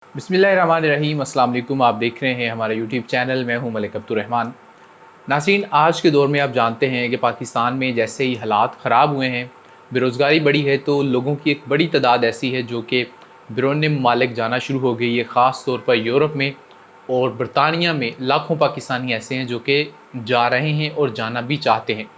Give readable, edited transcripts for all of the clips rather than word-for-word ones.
बिस्मिल्लाहिर्रहमानिर्रहीम। अस्सलाम वालेकुम। आप देख रहे हैं हमारा यूट्यूब चैनल। मैं हूं मलिक अब्दुर्रहमान। नाज़रीन, आज के दौर में आप जानते हैं कि पाकिस्तान में जैसे ही हालात ख़राब हुए हैं, बेरोज़गारी बढ़ी है, तो लोगों की एक बड़ी तादाद ऐसी है जो कि बैरून ममालिक जाना शुरू हो गई है। ख़ास तौर पर यूरोप में और बरतानिया में लाखों पाकिस्तानी ऐसे हैं जो कि जा रहे हैं और जाना भी चाहते हैं।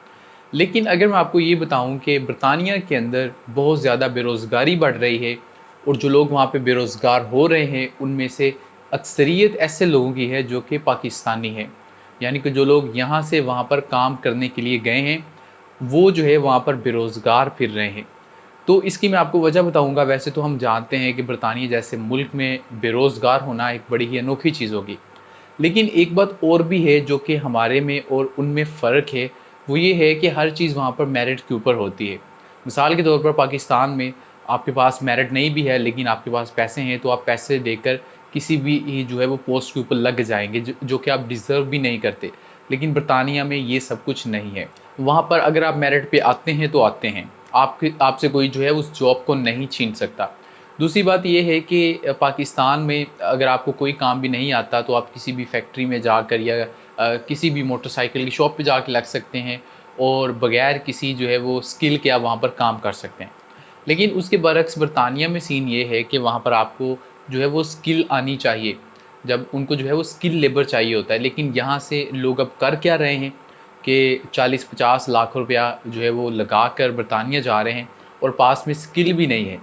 लेकिन अगर मैं आपको ये बताऊं कि बरतानिया के अंदर बहुत ज़्यादा बेरोज़गारी बढ़ रही है और जो लोग वहाँ पे बेरोज़गार हो रहे हैं उनमें से अक्सरियत ऐसे लोगों की है जो कि पाकिस्तानी हैं। यानी कि जो लोग यहाँ से वहाँ पर काम करने के लिए गए हैं, वो जो है वहाँ पर बेरोज़गार फिर रहे हैं। तो इसकी मैं आपको वजह बताऊँगा। वैसे तो हम जानते हैं कि बरतानिया जैसे मुल्क में बेरोज़गार होना एक बड़ी ही अनोखी चीज़ होगी। लेकिन एक बात और भी है जो कि हमारे में और उनमें फ़र्क है, वो ये है कि हर चीज़ वहाँ पर मेरिट के ऊपर होती है। मिसाल के तौर पर पाकिस्तान में आपके पास मेरिट नहीं भी है, लेकिन आपके पास पैसे हैं, तो आप पैसे देकर किसी भी जो है वो पोस्ट के ऊपर लग जाएँगे, जो कि आप डिज़र्व भी नहीं करते। लेकिन बरतानिया में ये सब कुछ नहीं है। वहाँ पर अगर आप मेरिट पे आते हैं तो आते हैं। आपसे कोई जो है उस जॉब को नहीं छीन सकता। दूसरी बात ये है कि पाकिस्तान में अगर आपको कोई काम भी नहीं आता तो आप किसी भी फैक्ट्री में जाकर या किसी भी मोटरसाइकिल की शॉप पे जाके लग सकते हैं और बगैर किसी जो है वो स्किल के आप वहाँ पर काम कर सकते हैं। लेकिन उसके बरक्स बरतानिया में सीन ये है कि वहाँ पर आपको जो है वो स्किल आनी चाहिए। जब उनको जो है वो स्किल लेबर चाहिए होता है। लेकिन यहाँ से लोग अब कर क्या रहे हैं कि 40-50 लाख रुपया जो है वो लगा कर बरतानिया जा रहे हैं और पास में स्किल भी नहीं है।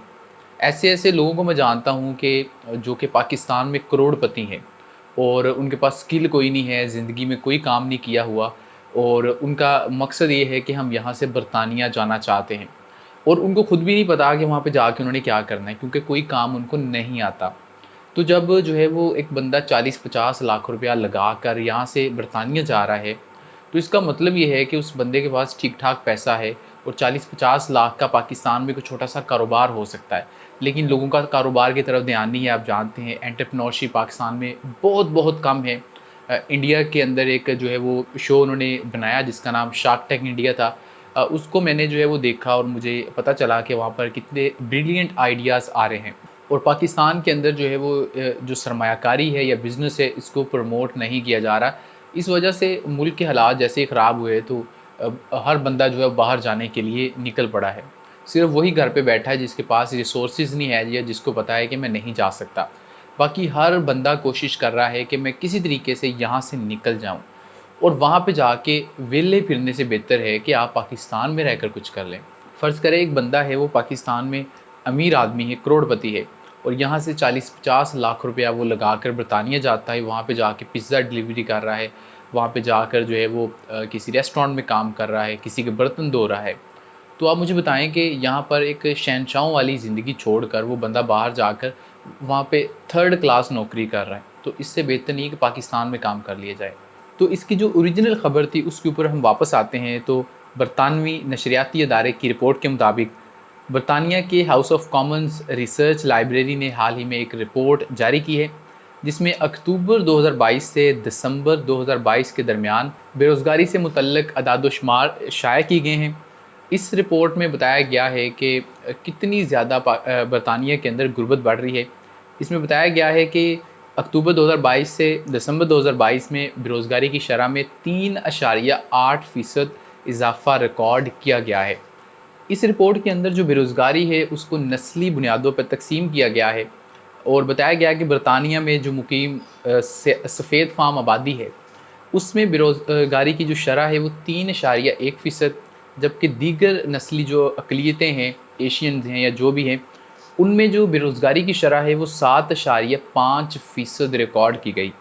ऐसे-ऐसे लोगों को मैं जानता हूँ कि जो कि पाकिस्तान में करोड़पति हैं और उनके पास स्किल कोई नहीं है, ज़िंदगी में कोई काम नहीं किया हुआ और उनका मकसद ये है कि हम यहाँ से बरतानिया जाना चाहते हैं और उनको खुद भी नहीं पता कि वहाँ पे जाके उन्होंने क्या करना है, क्योंकि कोई काम उनको नहीं आता। तो जब जो है वो एक बंदा 40-50 लाख रुपया लगा कर यहाँ से बरतानिया जा रहा है, तो इसका मतलब ये है कि उस बंदे के पास ठीक-ठाक पैसा है और 40-50 लाख का पाकिस्तान में कोई छोटा-सा कारोबार हो सकता है। लेकिन लोगों का कारोबार की तरफ ध्यान नहीं है। आप जानते हैं एंटरप्रेन्योरशिप पाकिस्तान में बहुत-बहुत कम है। इंडिया के अंदर एक जो है वो शो उन्होंने बनाया जिसका नाम शार्क टैंक इंडिया था। उसको मैंने जो है वो देखा और मुझे पता चला कि वहाँ पर कितने ब्रिलियंट आइडियाज़ आ रहे हैं और पाकिस्तान के अंदर जो है वो जो सरमायाकारी है या बिज़नेस है, इसको प्रमोट नहीं किया जा रहा। इस वजह से मुल्क के हालात जैसे ही ख़राब हुए तो हर बंदा जो है बाहर जाने के लिए निकल पड़ा है। सिर्फ़ वही घर पे बैठा है जिसके पास रिसोर्सेज़ नहीं है या जिसको पता है कि मैं नहीं जा सकता। बाकी हर बंदा कोशिश कर रहा है कि मैं किसी तरीके से यहाँ से निकल जाऊँ और वहाँ पे जाके वेले फिरने से बेहतर है कि आप पाकिस्तान में रहकर कुछ कर लें। फ़र्ज़ करें एक बंदा है, वो पाकिस्तान में अमीर आदमी है, करोड़पति है और यहाँ से 40-50 लाख रुपया वो लगाकर बरतानिया जाता है, वहाँ पे जाके पिज़्ज़ा डिलीवरी कर रहा है, वहाँ पे जाकर जो है वो किसी रेस्टोरेंट में काम कर रहा है, किसी के बर्तन धो रहा है। तो आप मुझे बताएँ कि यहाँ पर एक शहंशाहों वाली ज़िंदगी छोड़कर वो बंदा बाहर जाकर वहाँ पे थर्ड क्लास नौकरी कर रहा है। तो इससे बेहतर नहीं है कि पाकिस्तान में काम कर लिया जाए। तो इसकी जो ओरिजिनल ख़बर थी उसके ऊपर हम वापस आते हैं। तो बरतानवी नशरियाती अदारे की रिपोर्ट के मुताबिक बरतानिया के house of Commons research library ने हाल ही में एक रिपोर्ट जारी की है जिसमें अक्टूबर 2022 से दिसंबर 2022 के दरमियान बेरोज़गारी से मुतल्लिक़ अदाद-ओ-शुमार शाया किए गए हैं। इस रिपोर्ट में बताया गया है कि कितनी ज़्यादा बरतानिया के अंदर गुर्बत बढ़ रही है। इसमें बताया गया है कि अक्टूबर 2022 से दिसंबर 2022 में बेरोज़गारी की शरह में 3.8% इज़ाफ़ा रिकॉर्ड किया गया है। इस रिपोर्ट के अंदर जो बेरोज़गारी है उसको नस्ली बुनियादों पर तकसीम किया गया है और बताया गया कि बरतानिया में जो मुकीम सफ़ेद फ़ाम आबादी है उसमें बेरोज़गारी की जो शरह है वो 3.1%, जबकि दीगर नस्ली जो अक़लियतें हैं, एशियंस हैं या जो भी हैं, उनमें जो बेरोज़गारी की शरह है वो 7.5% रिकॉर्ड की गई।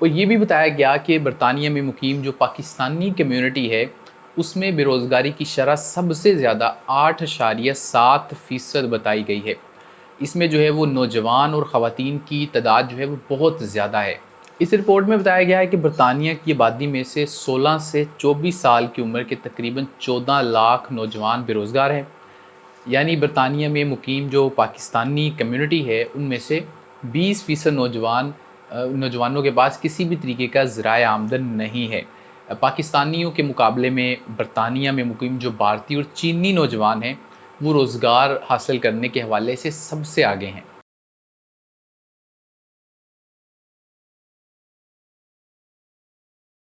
और ये भी बताया गया कि बरतानिया में मुकीम जो पाकिस्तानी कम्यूनिटी है उसमें बेरोज़गारी की शरह सबसे ज़्यादा 8.7% बताई गई है। इसमें जो है वो नौजवान और ख़वातीन की तादाद जो है वो बहुत ज़्यादा है। इस रिपोर्ट में बताया गया है कि बरतानिया की आबादी में से 16 से 24 साल की उम्र के तकरीबन 14 लाख नौजवान बेरोज़गार हैं। यानी बरतानिया में मुकीम जो पाकिस्तानी कम्यूनिटी है उनमें से 20% नौजवानों के पास किसी भी तरीके का ज़राए आमदन नहीं है। पाकिस्तानियों के मुकाबले में बरतानिया में मुकीम जो भारतीय और चीनी नौजवान हैं वो रोज़गार हासिल करने के हवाले से सबसे आगे हैं।